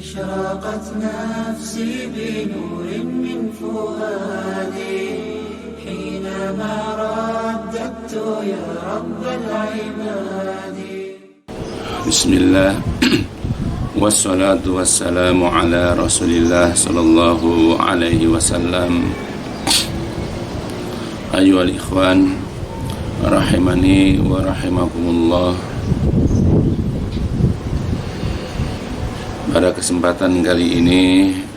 أشرقت نفسي بنور من فؤادي حينما رددت يا رب العباد. بسم الله والصلاة والسلام على رسول الله صلى الله عليه وسلم. أيها الإخوان rahimani wa rahimakumullah. Pada kesempatan kali ini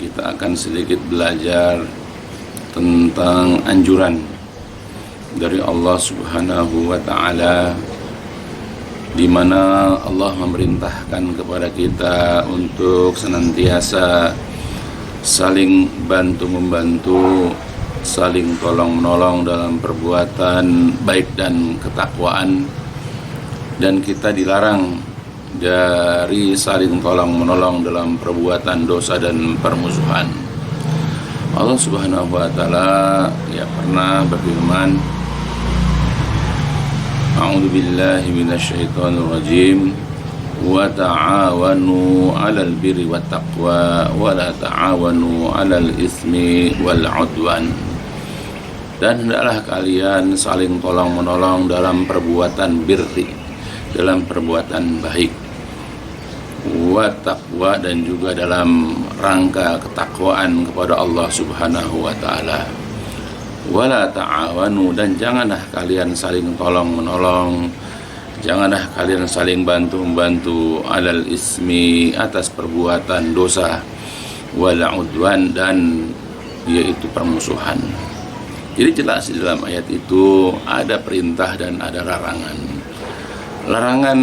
kita akan sedikit belajar tentang anjuran dari Allah Subhanahu wa taala, di mana Allah memerintahkan kepada kita untuk senantiasa saling bantu-membantu, saling tolong-menolong dalam perbuatan baik dan ketakwaan, dan kita dilarang dari saling tolong-menolong dalam perbuatan dosa dan permusuhan. Allah Subhanahu wa taala pernah berfirman, A'udzu billahi minasyaitonir rajim, wa ta'awanu 'alal birri wat taqwa wa la ta'awanu 'alal itsmi wal 'udwan. Dan hendaklah kalian saling tolong-menolong dalam perbuatan birri, dalam perbuatan baik, wa taqwa, dan juga dalam rangka ketakwaan kepada Allah Subhanahu wa taala. Wala ta'awanu, dan janganlah kalian saling tolong-menolong, janganlah kalian saling bantu-membantu alal ismi, atas perbuatan dosa, wal 'udwan, dan yaitu permusuhan. Jadi jelas di dalam ayat itu ada perintah dan ada larangan. Larangan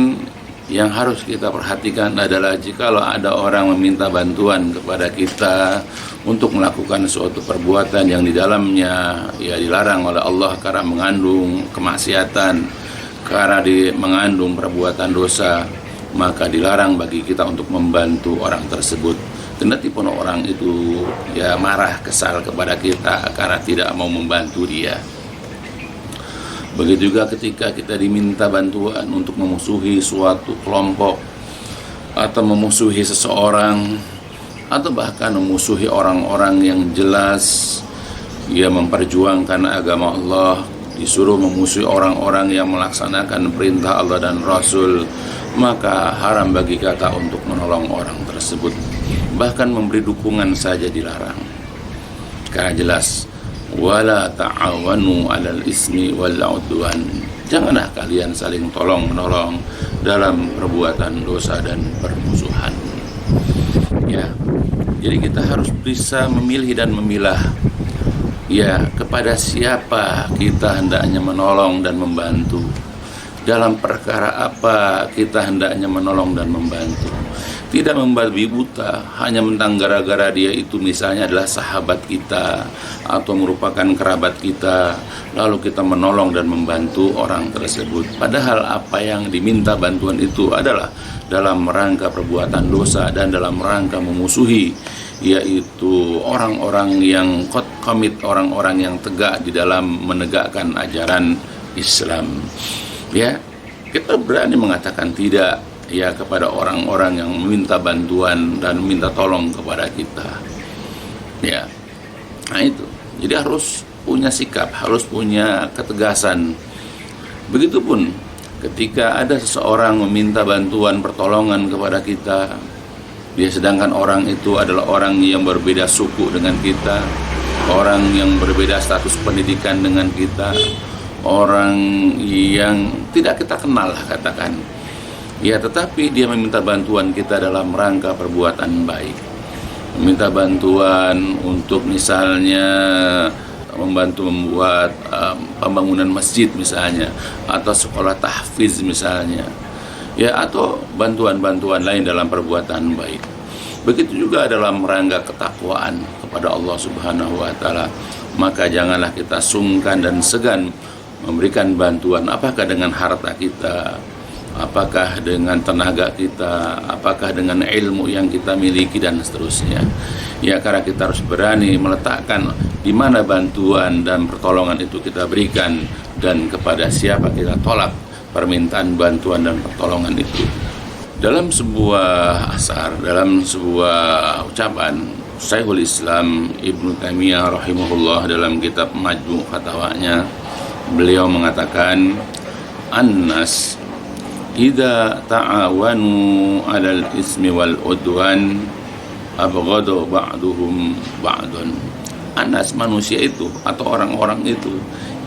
yang harus kita perhatikan adalah jikalau ada orang meminta bantuan kepada kita untuk melakukan suatu perbuatan yang di dalamnya dilarang oleh Allah karena mengandung kemaksiatan, karena mengandung perbuatan dosa, maka dilarang bagi kita untuk membantu orang tersebut. Kendati pun orang itu marah, kesal kepada kita karena tidak mau membantu dia. Begitu juga ketika kita diminta bantuan untuk memusuhi suatu kelompok, atau memusuhi seseorang, atau bahkan memusuhi orang-orang yang jelas memperjuangkan agama Allah, disuruh memusuhi orang-orang yang melaksanakan perintah Allah dan Rasul, maka haram bagi kita untuk menolong orang tersebut. Bahkan memberi dukungan saja dilarang, karena jelas wala ta'awanu 'alal ismi wal 'udwan. Janganlah kalian saling tolong-menolong dalam perbuatan dosa dan permusuhan. Jadi kita harus bisa memilih dan memilah kepada siapa kita hendaknya menolong dan membantu, dalam perkara apa kita hendaknya menolong dan membantu. Tidak membabi buta hanya mentang gara-gara dia itu misalnya adalah sahabat kita atau merupakan kerabat kita, lalu kita menolong dan membantu orang tersebut. Padahal apa yang diminta bantuan itu adalah dalam rangka perbuatan dosa dan dalam rangka memusuhi, yaitu orang-orang yang komit, orang-orang yang tegak di dalam menegakkan ajaran Islam. Kita berani mengatakan tidak kepada orang-orang yang meminta bantuan dan minta tolong kepada kita. Nah itu. Jadi harus punya sikap, harus punya ketegasan. Begitupun ketika ada seseorang meminta bantuan pertolongan kepada kita, sedangkan orang itu adalah orang yang berbeda suku dengan kita, orang yang berbeda status pendidikan dengan kita, orang yang tidak kita kenal katakan. Tetapi dia meminta bantuan kita dalam rangka perbuatan baik. Meminta bantuan untuk misalnya membantu membuat pembangunan masjid misalnya, atau sekolah tahfiz misalnya, atau bantuan-bantuan lain dalam perbuatan baik. Begitu juga dalam rangka ketakwaan kepada Allah Subhanahu wa taala. Maka janganlah kita sungkan dan segan memberikan bantuan, apakah dengan harta kita, apakah dengan tenaga kita, apakah dengan ilmu yang kita miliki, dan seterusnya. Karena kita harus berani meletakkan di mana bantuan dan pertolongan itu kita berikan, dan kepada siapa kita tolak permintaan bantuan dan pertolongan itu. Dalam sebuah asar, dalam sebuah ucapan, Syekhul Islam Ibnu Taimiyah rahimahullah dalam kitab Majmu' Fatawanya, beliau mengatakan, An-nas idza ta'awanu 'alal ismi wal udwan abghadu ba'duhum ba'dun. An-nas, manusia itu atau orang-orang itu,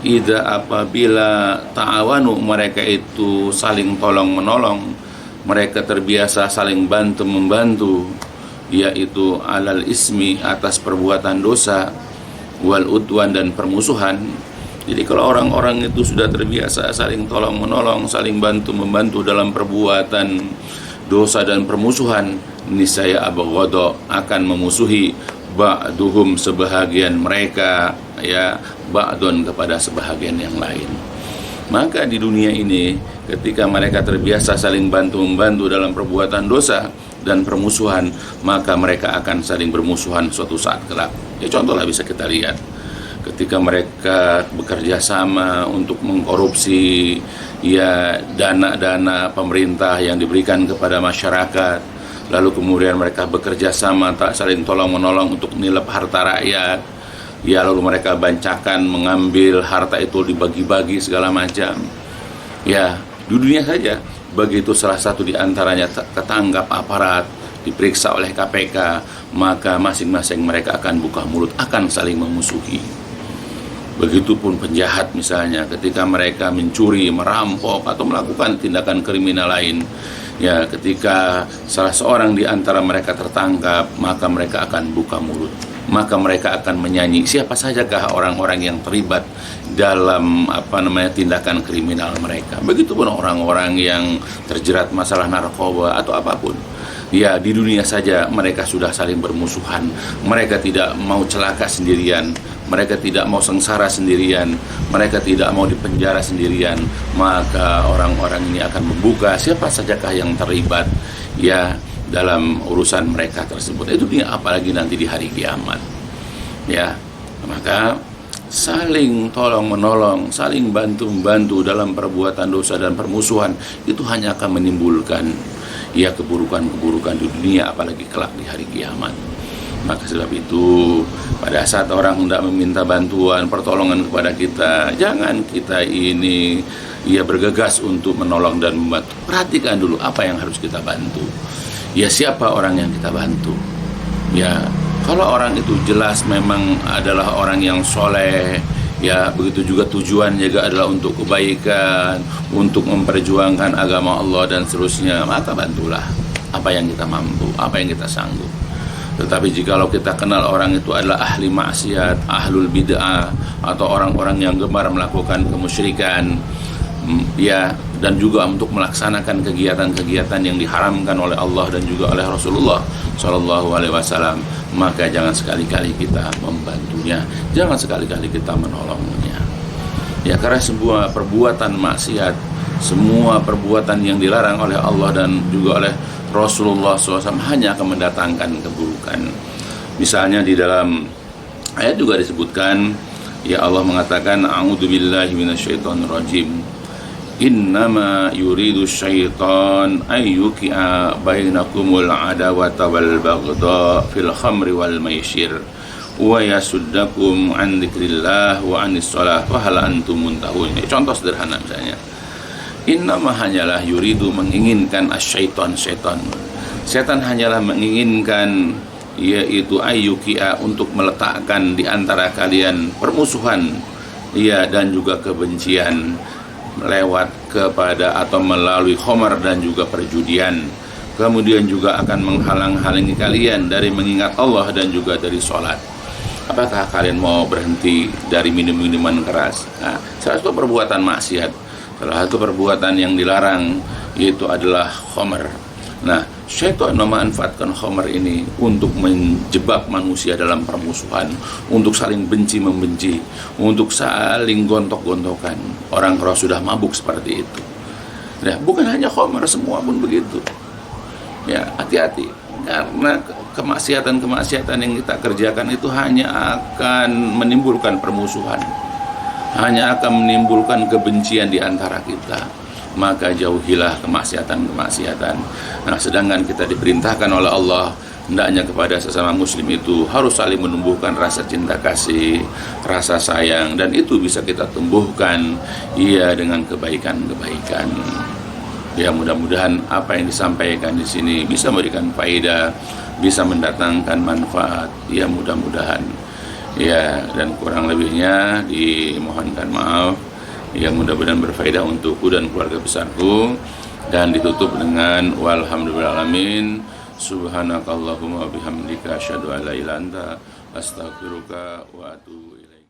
idza, apabila ta'awanu, mereka itu saling tolong menolong, mereka terbiasa saling bantu-membantu, yaitu alal ismi, atas perbuatan dosa, wal udwan, dan permusuhan. Jadi kalau orang-orang itu sudah terbiasa saling tolong-menolong, saling bantu-membantu dalam perbuatan dosa dan permusuhan, niscaya abghadha, akan memusuhi, ba'duhum, sebahagian mereka, ya, ba'dun, kepada sebahagian yang lain. Maka di dunia ini, ketika mereka terbiasa saling bantu-membantu dalam perbuatan dosa dan permusuhan, maka mereka akan saling bermusuhan suatu saat kelak. Ya, contohlah bisa kita lihat ketika mereka bekerja sama untuk mengkorupsi, ya, dana-dana pemerintah yang diberikan kepada masyarakat, lalu kemudian mereka bekerja sama tak saling tolong-menolong untuk nilep harta rakyat. Ya, lalu mereka bancakan mengambil harta itu, dibagi-bagi segala macam. Ya, di dunia saja begitu salah satu di antaranya ketangkap aparat, diperiksa oleh KPK, maka masing-masing mereka akan buka mulut, akan saling memusuhi. Begitupun penjahat misalnya, ketika mereka mencuri, merampok, atau melakukan tindakan kriminal lain, ya, ketika salah seorang di antara mereka tertangkap, maka mereka akan buka mulut, maka mereka akan menyanyi siapa sajakah orang-orang yang terlibat dalam tindakan kriminal mereka. Begitupun orang-orang yang terjerat masalah narkoba atau apapun. Ya, di dunia saja mereka sudah saling bermusuhan. Mereka tidak mau celaka sendirian, mereka tidak mau sengsara sendirian, mereka tidak mau dipenjara sendirian. Maka orang-orang ini akan membuka siapa sajakah yang terlibat, ya, dalam urusan mereka tersebut. Itu dia, apalagi nanti di hari kiamat. Ya, maka saling tolong-menolong, saling bantu-membantu dalam perbuatan dosa dan permusuhan, itu hanya akan menimbulkan, ya, keburukan-keburukan di dunia, apalagi kelak di hari kiamat. Maka sebab itu, pada saat orang hendak meminta bantuan, pertolongan kepada kita, jangan kita ini, ya, bergegas untuk menolong dan membantu. Perhatikan dulu apa yang harus kita bantu. Ya, siapa orang yang kita bantu. Ya, kalau orang itu jelas memang adalah orang yang soleh, ya, begitu juga tujuannya juga adalah untuk kebaikan, untuk memperjuangkan agama Allah dan seterusnya, maka bantulah apa yang kita mampu, apa yang kita sanggup. Tetapi jikalau kita kenal orang itu adalah ahli maksiat, ahlul bid'ah, atau orang-orang yang gemar melakukan kemusyrikan, ya, dan juga untuk melaksanakan kegiatan-kegiatan yang diharamkan oleh Allah dan juga oleh Rasulullah SAW, maka jangan sekali-kali kita membantunya, jangan sekali-kali kita menolongnya. Ya, karena sebuah perbuatan maksiat, semua perbuatan yang dilarang oleh Allah dan juga oleh Rasulullah SAW hanya akan mendatangkan keburukan. Misalnya di dalam ayat juga disebutkan, ya, Allah mengatakan, a'udzubillahi minasyaitonirrajim, innama yuridu syaitan ayyuki'a bainakumul adawata wal baghdha fil khamri wal maisir wa yasuddakum an dzikrillah wa anis shalah wa hal antum muntahun. Contoh sederhana misalnya, innama hanyalah yuridu, menginginkan, asyaiton, setan hanyalah menginginkan, yaitu ayyuki'a, untuk meletakkan di antara kalian permusuhan, ya, dan juga kebencian lewat kepada atau melalui khamar dan juga perjudian. Kemudian juga akan menghalang-halangi kalian dari mengingat Allah dan juga dari sholat. Apakah kalian mau berhenti dari minum-minuman keras? Nah, salah satu perbuatan maksiat, salah satu perbuatan yang dilarang, yaitu adalah khamar. Nah, syaitan memanfaatkan khamar ini untuk menjebak manusia dalam permusuhan, untuk saling benci-membenci, untuk saling gontok-gontokan. Orang kalau sudah mabuk seperti itu. Nah, bukan hanya khamar, semua pun begitu. Ya, hati-hati, karena kemaksiatan-kemaksiatan yang kita kerjakan itu hanya akan menimbulkan permusuhan, hanya akan menimbulkan kebencian di antara kita. maka jauhilah kemaksiatan-kemaksiatan. Nah, sedangkan kita diperintahkan oleh Allah hendaknya kepada sesama muslim itu harus saling menumbuhkan rasa cinta kasih, rasa sayang, dan itu bisa kita tumbuhkan dengan kebaikan-kebaikan. Ya, mudah-mudahan apa yang disampaikan di sini bisa memberikan faedah, bisa mendatangkan manfaat. Ya, mudah-mudahan. Ya, dan kurang lebihnya dimohonkan maaf. Ya, mudah-mudahan berfaedah untukku dan keluarga besarku, dan ditutup dengan walhamdulillahalamin. Subhanakallahumma bihamdika asyhadu an la ilaha illa anta astaghfiruka wa atubu ilaik.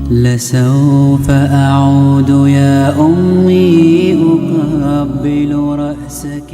لسوف أعود يا أمي أقبل رأسك